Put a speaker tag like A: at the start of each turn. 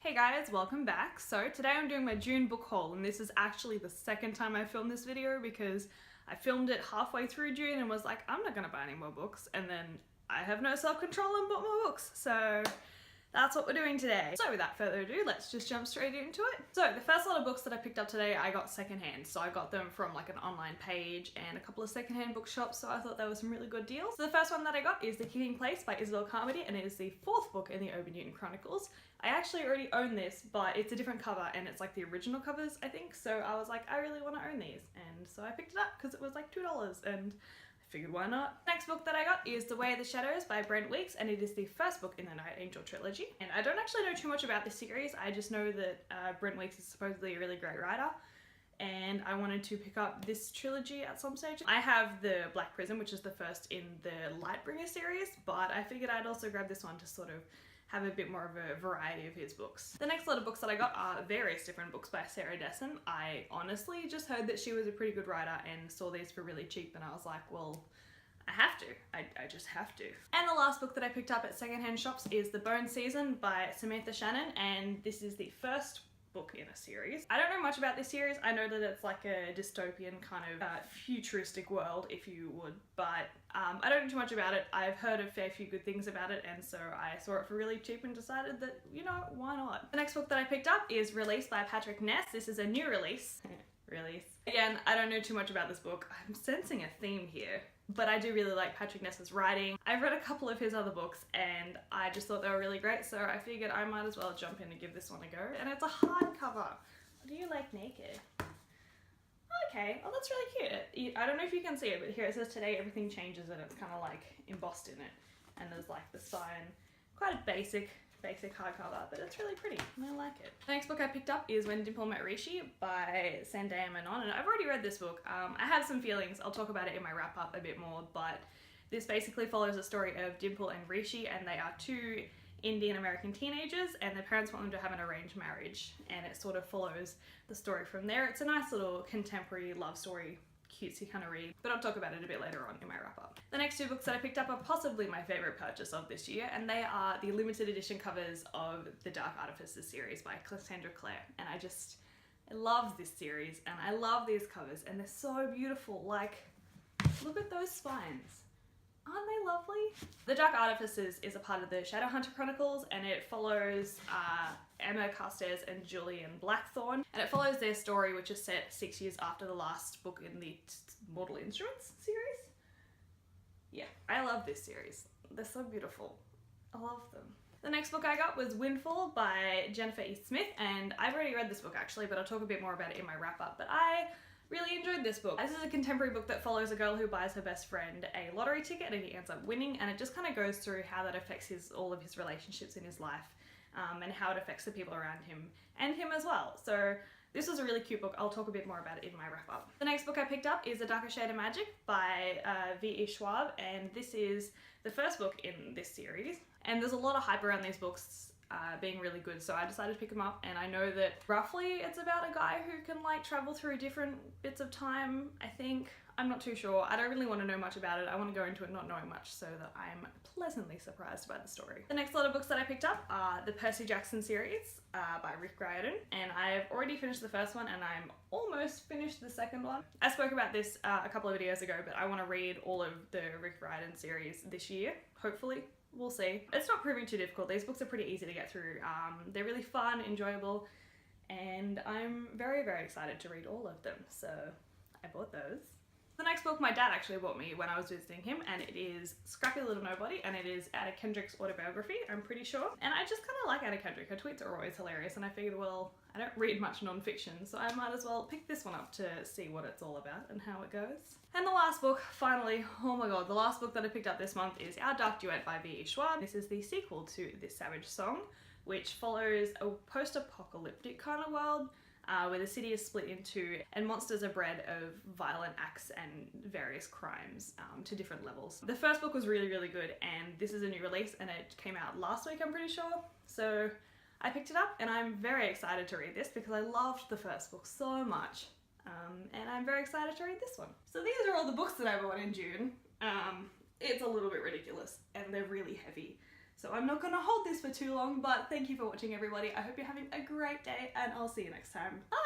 A: Hey guys, welcome back. So today I'm doing my June book haul, and this is actually the second time I filmed this video because I filmed it halfway through June and was like, I'm not gonna buy any more books, and then I have no self-control and bought more books. So that's what we're doing today. So without further ado, let's just jump straight into it. So the first lot of books that I picked up today, I got secondhand. So I got them from like an online page and a couple of secondhand bookshops, so I thought there were some really good deals. So the first one that I got is The Keating Place by Isabel Carmody, and it is the fourth book in the Over Newton Chronicles. I actually already own this, but it's a different cover and it's like the original covers, I think. So I was like, I really want to own these. And so I picked it up because it was like $2 and I figured why not. Next book that I got is The Way of the Shadows by Brent Weeks, and it is the first book in the Night Angel trilogy. And I don't actually know too much about this series, I just know that Brent Weeks is supposedly a really great writer, and I wanted to pick up this trilogy at some stage. I have the Black Prism, which is the first in the Lightbringer series, but I figured I'd also grab this one to sort of have a bit more of a variety of his books. The next lot of books that I got are various different books by Sameera Reddy. I honestly just heard that she was a pretty good writer and saw these for really cheap, and I was like, well, I have to. I just have to. And the last book that I picked up at secondhand shops is The Bone Season by Samantha Shannon, and this is the first book in a series. I don't know much about this series. I know that it's like a dystopian kind of futuristic world, if you would, but I don't know too much about it. I've heard a fair few good things about it, and so I saw it for really cheap and decided that, you know, why not? The next book that I picked up is Release by Patrick Ness. This is a new release. Again, I don't know too much about this book. I'm sensing a theme here, but I do really like Patrick Ness's writing. I've read a couple of his other books and I just thought they were really great, so I figured I might as well jump in and give this one a go. And it's a hardcover. Do you like naked? Okay, oh, that's really cute. I don't know if you can see it, but here it says today everything changes, and it's kind of like embossed in it. And there's like the sign, quite a basic hardcover, but it's really pretty and I like it. The next book I picked up is When Dimple Met Rishi by Sandeya Menon, and I've already read this book. I have some feelings. I'll talk about it in my wrap up a bit more, but this basically follows the story of Dimple and Rishi, and they are two Indian American teenagers and their parents want them to have an arranged marriage, and it sort of follows the story from there. It's a nice little contemporary love story, cutesy kind of read, but I'll talk about it a bit later on in my wrap up. The next two books that I picked up are possibly my favourite purchase of this year, and they are the limited edition covers of the Dark Artifices series by Cassandra Clare, and I love this series and I love these covers and they're so beautiful. Like, look at those spines. Aren't they lovely? The Dark Artifices is a part of the Shadowhunter Chronicles, and it follows Emma Carstairs and Julian Blackthorne, and it follows their story, which is set 6 years after the last book in the Mortal Instruments series. Yeah, I love this series. They're so beautiful. I love them. The next book I got was Windfall by Jennifer E. Smith, and I've already read this book actually, but I'll talk a bit more about it in my wrap up. But I really enjoyed this book. This is a contemporary book that follows a girl who buys her best friend a lottery ticket and he ends up winning, and it just kind of goes through how that affects all of his relationships in his life, and how it affects the people around him and him as well. So this was a really cute book. I'll talk a bit more about it in my wrap up. The next book I picked up is A Darker Shade of Magic by V.E. Schwab, and this is the first book in this series, and there's a lot of hype around these books being really good, so I decided to pick them up. And I know that roughly it's about a guy who can like travel through different bits of time, I think. I'm not too sure. I don't really want to know much about it. I want to go into it not knowing much so that I'm pleasantly surprised by the story. The next lot of books that I picked up are the Percy Jackson series by Rick Riordan, and I've already finished the first one and I'm almost finished the second one. I spoke about this a couple of videos ago, but I want to read all of the Rick Riordan series this year, hopefully. We'll see. It's not proving too difficult. These books are pretty easy to get through. They're really fun, enjoyable, and I'm very, very excited to read all of them, so I bought those. The next book my dad actually bought me when I was visiting him, and it is Scrappy Little Nobody, and it is Anna Kendrick's autobiography, I'm pretty sure. And I just kind of like Anna Kendrick. Her tweets are always hilarious, and I figured, well, I don't read much non-fiction, so I might as well pick this one up to see what it's all about and how it goes. And the last book, finally, oh my god, the last book that I picked up this month is Our Dark Duet by V.E. Schwab. This is the sequel to This Savage Song, which follows a post-apocalyptic kind of world where the city is split into and monsters are bred of violent acts and various crimes to different levels. The first book was really, really good, and this is a new release and it came out last week, I'm pretty sure. So I picked it up and I'm very excited to read this because I loved the first book so much. And I'm very excited to read this one. So these are all the books that I bought in June. It's a little bit ridiculous and they're really heavy. So I'm not gonna hold this for too long, but thank you for watching, everybody. I hope you're having a great day, and I'll see you next time. Bye!